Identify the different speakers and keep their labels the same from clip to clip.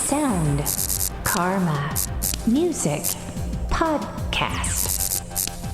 Speaker 1: Sound, Karma, Music, Podcast.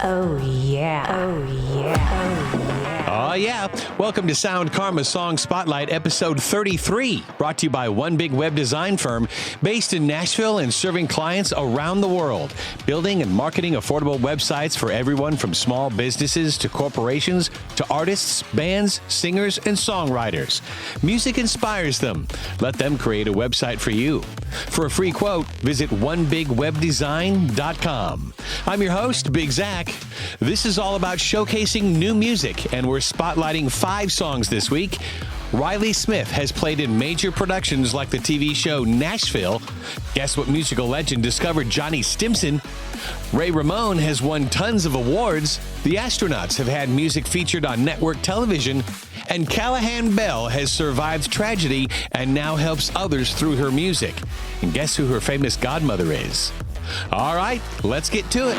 Speaker 1: Oh yeah. Oh yeah. Oh yeah.
Speaker 2: Oh yeah. Welcome to Sound Karma Song Spotlight, episode 33, brought to you by one big web design firm based in Nashville and serving clients around the world, building and marketing affordable websites for everyone from small businesses to corporations to artists, bands, singers, and songwriters. Music inspires them. Let them create a website for you. For a free quote, visit onebigwebdesign.com. I'm your host, Big Zach. This is all about showcasing new music, and we're spotlighting 5 songs this week. Riley Smith has played in major productions like the TV show Nashville. Guess what musical legend discovered JOHNNY STIMSON? RAMON has won tons of awards. The Astronauts have had music featured on network television. And CALLAGHAN Belle has survived tragedy and now helps others through her music. And guess who her famous godmother is? All right, let's get to it.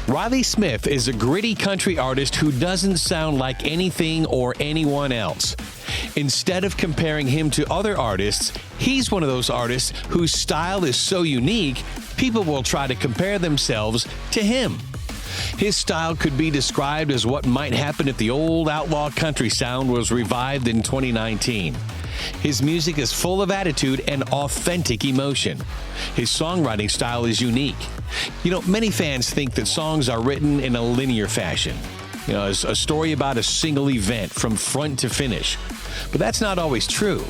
Speaker 2: Riley Smith is a gritty country artist who doesn't sound like anything or anyone else. Instead of comparing him to other artists, he's one of those artists whose style is so unique, people will try to compare themselves to him. His style could be described as what might happen if the old outlaw country sound was revived in 2019. His music is full of attitude and authentic emotion. His songwriting style is unique. You know, many fans think that songs are written in a linear fashion. You know, a story about a single event from front to finish. But that's not always true.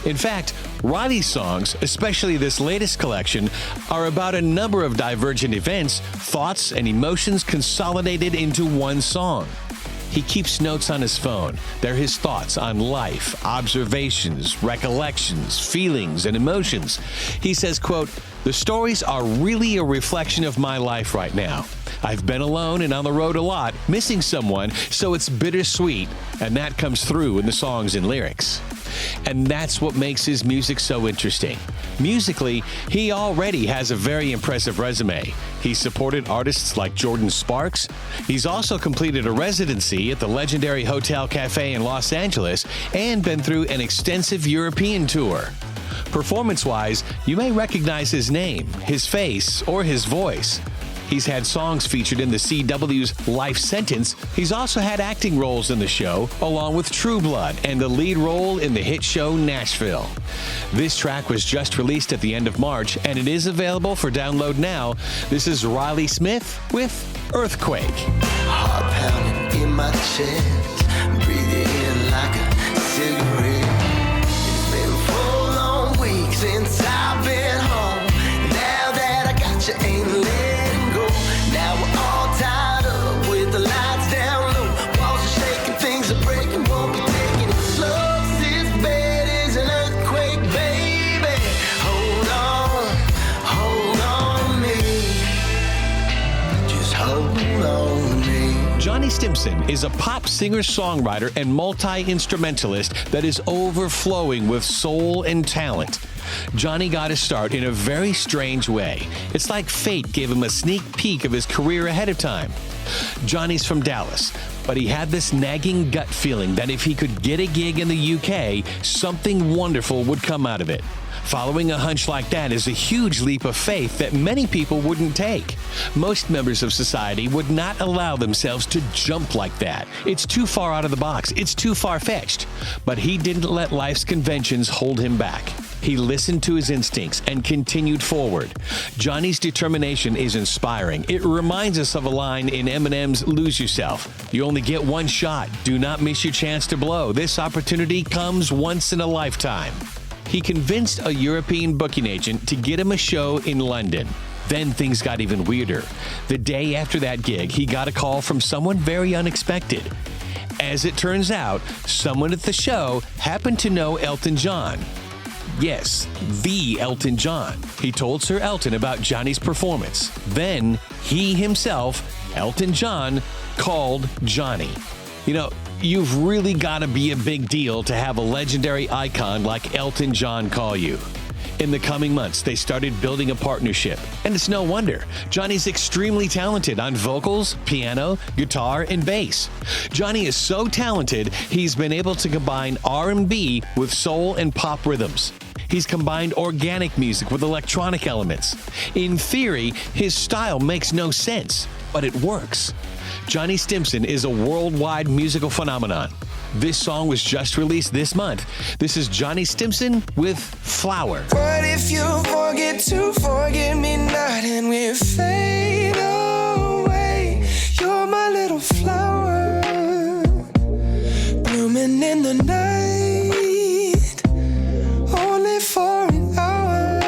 Speaker 2: In fact, Riley's songs, especially this latest collection, are about a number of divergent events, thoughts, and emotions consolidated into one song. He keeps notes on his phone. They're his thoughts on life, observations, recollections, feelings, and emotions. He says, quote, "The stories are really a reflection of my life right now. I've been alone and on the road a lot, missing someone, so it's bittersweet, and that comes through in the songs and lyrics." And that's what makes his music so interesting. Musically, he already has a very impressive resume. He's supported artists like Jordin Sparks. He's also completed a residency at the legendary Hotel Cafe in Los Angeles and been through an extensive European tour. Performance-wise, you may recognize his name, his face, or his voice. He's had songs featured in the CW's Life Sentence. He's also had acting roles in the show, along with True Blood and the lead role in the hit show Nashville. This track was just released at the end of March, and it is available for download now. This is Riley Smith with Earthquake.
Speaker 3: Heart pounding in my chest, breathing in like a cigarette. It's been 4 long weeks since I've been home. Now that I got you, ain't letting go. Now we're all tied up with the lights down low. Walls are shaking, things are breaking, won't be taking it slow. This bed is an earthquake, baby. Hold on to me. Just hold on to me.
Speaker 2: JOHNNY STIMSON is a pop singer-songwriter and multi-instrumentalist that is overflowing with soul and talent. Johnny got his start in a very strange way. It's like fate gave him a sneak peek of his career ahead of time. Johnny's from Dallas, but he had this nagging gut feeling that if he could get a gig in the UK, something wonderful would come out of it. Following a hunch like that is a huge leap of faith that many people wouldn't take. Most members of society would not allow themselves to jump like that. It's too far out of the box. It's too far-fetched. But he didn't let life's conventions hold him back. He listened to his instincts and continued forward. Johnny's determination is inspiring. It reminds us of a line in Eminem's Lose Yourself. You only get one shot. Do not miss your chance to blow. This opportunity comes once in a lifetime. He convinced a European booking agent to get him a show in London. Then things got even weirder. The day after that gig, he got a call from someone very unexpected. As it turns out, someone at the show happened to know Elton John. Yes, the Elton John. He told Sir Elton about Johnny's performance. Then, he himself, Elton John, called Johnny. You know, you've really got to be a big deal to have a legendary icon like Elton John call you. In the coming months, they started building a partnership. And it's no wonder. Johnny's extremely talented on vocals, piano, guitar, and bass. Johnny is so talented, he's been able to combine R&B with soul and pop rhythms. He's combined organic music with electronic elements. In theory, his style makes no sense, but it works. Johnny Stimson is a worldwide musical phenomenon. This song was just released this month. This is Johnny Stimson with Flower.
Speaker 4: What if you forget to forget me not and we fade away? You're my little flower, blooming in the night, only for an hour.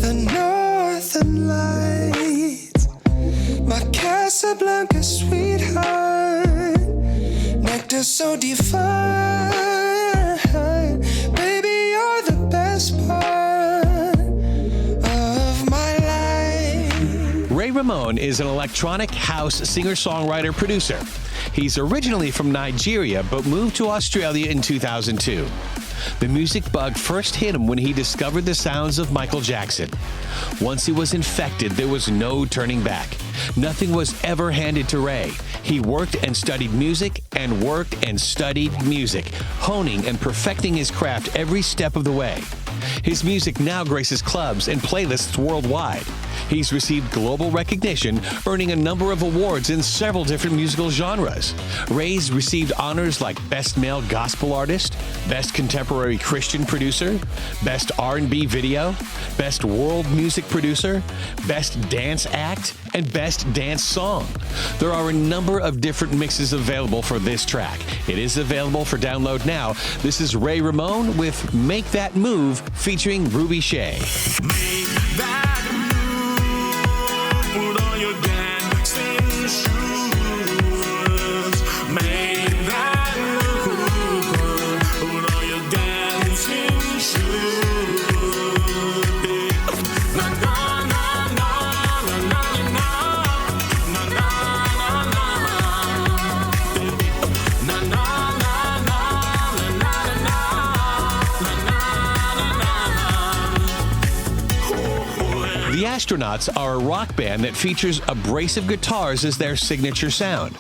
Speaker 4: The northern lights, my Casablanca sweetheart, nectar so divine. Baby, you're the best part of my life.
Speaker 2: RAMON is an electronic house singer-songwriter producer. He's originally from Nigeria but moved to Australia in 2002. The music bug first hit him when he discovered the sounds of Michael Jackson. Once he was infected, there was no turning back. Nothing was ever handed to Ray. He worked and studied music and worked and studied music, honing and perfecting his craft every step of the way. His music now graces clubs and playlists worldwide. He's received global recognition, earning a number of awards in several different musical genres. Ray's received honors like Best Male Gospel Artist, Best Contemporary Christian Producer, Best R&B Video, Best World Music Producer, Best Dance Act, and Best Dance Song. There are a number of different mixes available for this track. It is available for download now. This is RAMON with Make That Move featuring Ruby Shea.
Speaker 5: Make that move, put on your dancing shoes. Make that move, put on your dancing shoes. Na na na na na na na na na na na na
Speaker 2: The Astronauts are a rock band that features abrasive guitars as their signature sound.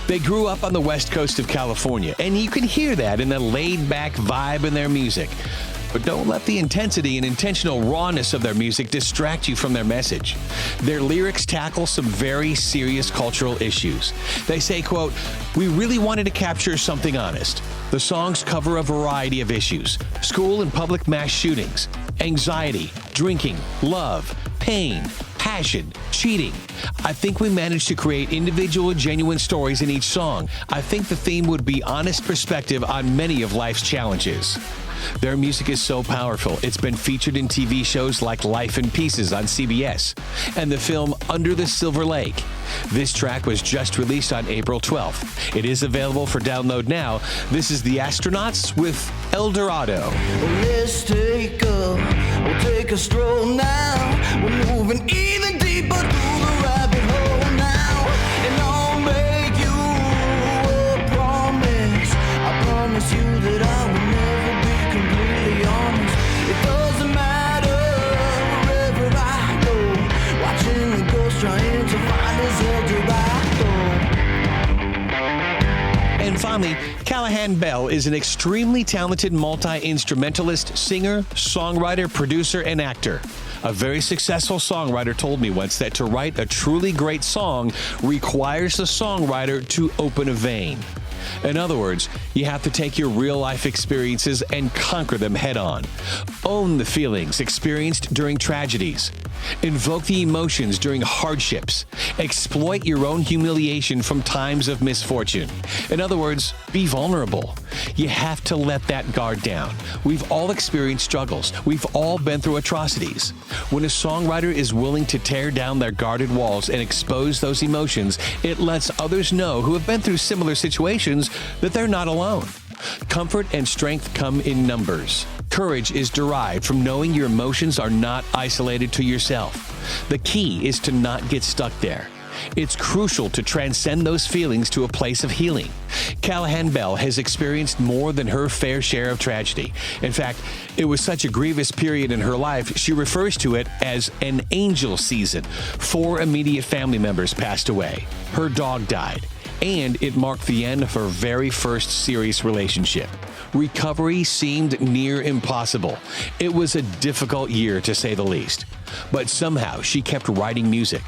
Speaker 2: They grew up on the west coast of California, and you can hear that in the laid-back vibe in their music. But don't let the intensity and intentional rawness of their music distract you from their message. Their lyrics tackle some very serious cultural issues. They say, quote, "We really wanted to capture something honest. The songs cover a variety of issues: school and public mass shootings, anxiety, drinking, love, pain, passion, cheating. I think we managed to create individual, genuine stories in each song. I think the theme would be honest perspective on many of life's challenges." Their music is so powerful, it's been featured in TV shows like Life in Pieces on CBS and the film Under the Silver Lake. This track was just released on April 12th. It is available for download now. This is the Astronauts with El Dorado.
Speaker 3: Let's take a stroll now. We're moving even deeper through the rabbit hole now. And I'll make you a promise. I promise you that I will never be completely honest. It doesn't matter wherever I go. Watching the ghost trying to find his El Dorado.
Speaker 2: And finally, Callaghhan Belle is an extremely talented multi-instrumentalist, singer, songwriter, producer, and actor. A very successful songwriter told me once that to write a truly great song requires the songwriter to open a vein. In other words, you have to take your real-life experiences and conquer them head-on. Own the feelings experienced during tragedies. Invoke the emotions during hardships. Exploit your own humiliation from times of misfortune. In other words, be vulnerable. You have to let that guard down. We've all experienced struggles. We've all been through atrocities. When a songwriter is willing to tear down their guarded walls and expose those emotions, it lets others know who have been through similar situations that they're not alone. Comfort and strength come in numbers. Courage is derived from knowing your emotions are not isolated to yourself. The key is to not get stuck there. It's crucial to transcend those feelings to a place of healing. Callahan Belle has experienced more than her fair share of tragedy. In fact, it was such a grievous period in her life, she refers to it as an angel season. 4 immediate family members passed away. Her dog died. And it marked the end of her very first serious relationship. Recovery seemed near impossible. It was a difficult year, to say the least. But somehow she kept writing music.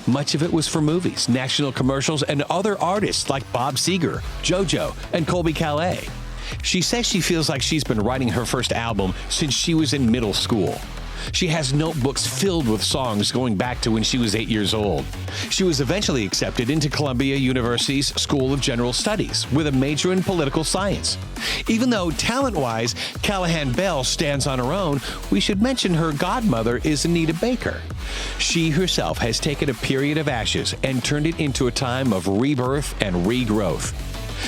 Speaker 2: Much of it was for movies, national commercials, and other artists like Bob Seger, JoJo, and Colby Calais. She says she feels like she's been writing her first album since she was in middle school. She has notebooks filled with songs going back to when she was 8 years old. She was eventually accepted into Columbia University's School of General Studies with a major in political science. Even though talent-wise, Callahan Belle stands on her own, we should mention her godmother is Anita Baker. She herself has taken a period of ashes and turned it into a time of rebirth and regrowth.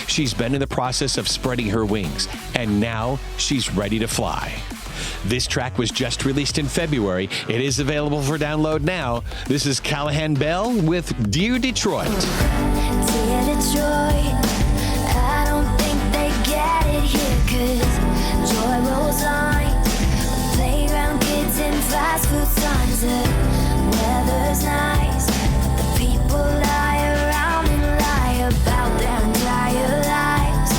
Speaker 2: She's been in the process of spreading her wings, and now she's ready to fly. This track was just released in February. It is available for download now. This is Callahan Belle with Dear Detroit.
Speaker 6: Dear Detroit, I don't think they get it here, 'cause joy rolls on. Playground kids and fast food signs. The weather's nice, but the people lie around and lie about their entire lives.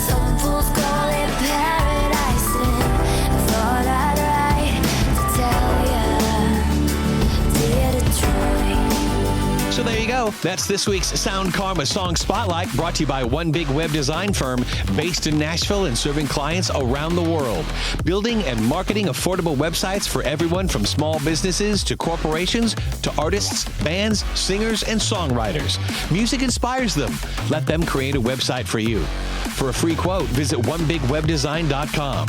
Speaker 6: Some fools call it paradise, and thought I'd write to tell ya, dear Detroit.
Speaker 2: So there you go. That's this week's Sound Karma Song Spotlight, brought to you by One Big Web Design Firm based in Nashville and serving clients around the world. Building and marketing affordable websites for everyone from small businesses to corporations to artists, bands, singers, and songwriters. Music inspires them. Let them create a website for you. For a free quote, visit onebigwebdesign.com.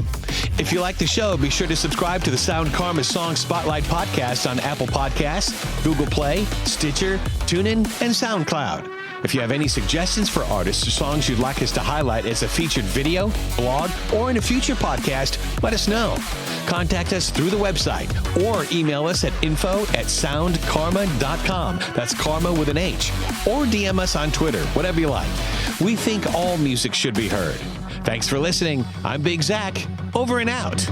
Speaker 2: If you like the show, be sure to subscribe to the Sound Karma Song Spotlight podcast on Apple Podcasts, Google Play, Stitcher, TuneIn, and SoundCloud. If you have any suggestions for artists or songs you'd like us to highlight as a featured video, blog, or in a future podcast, let us know. Contact us through the website or email us at info@soundkarma.com. That's karma with an H. Or DM us on Twitter, whatever you like. We think all music should be heard. Thanks for listening. I'm Big Zach. Over and out.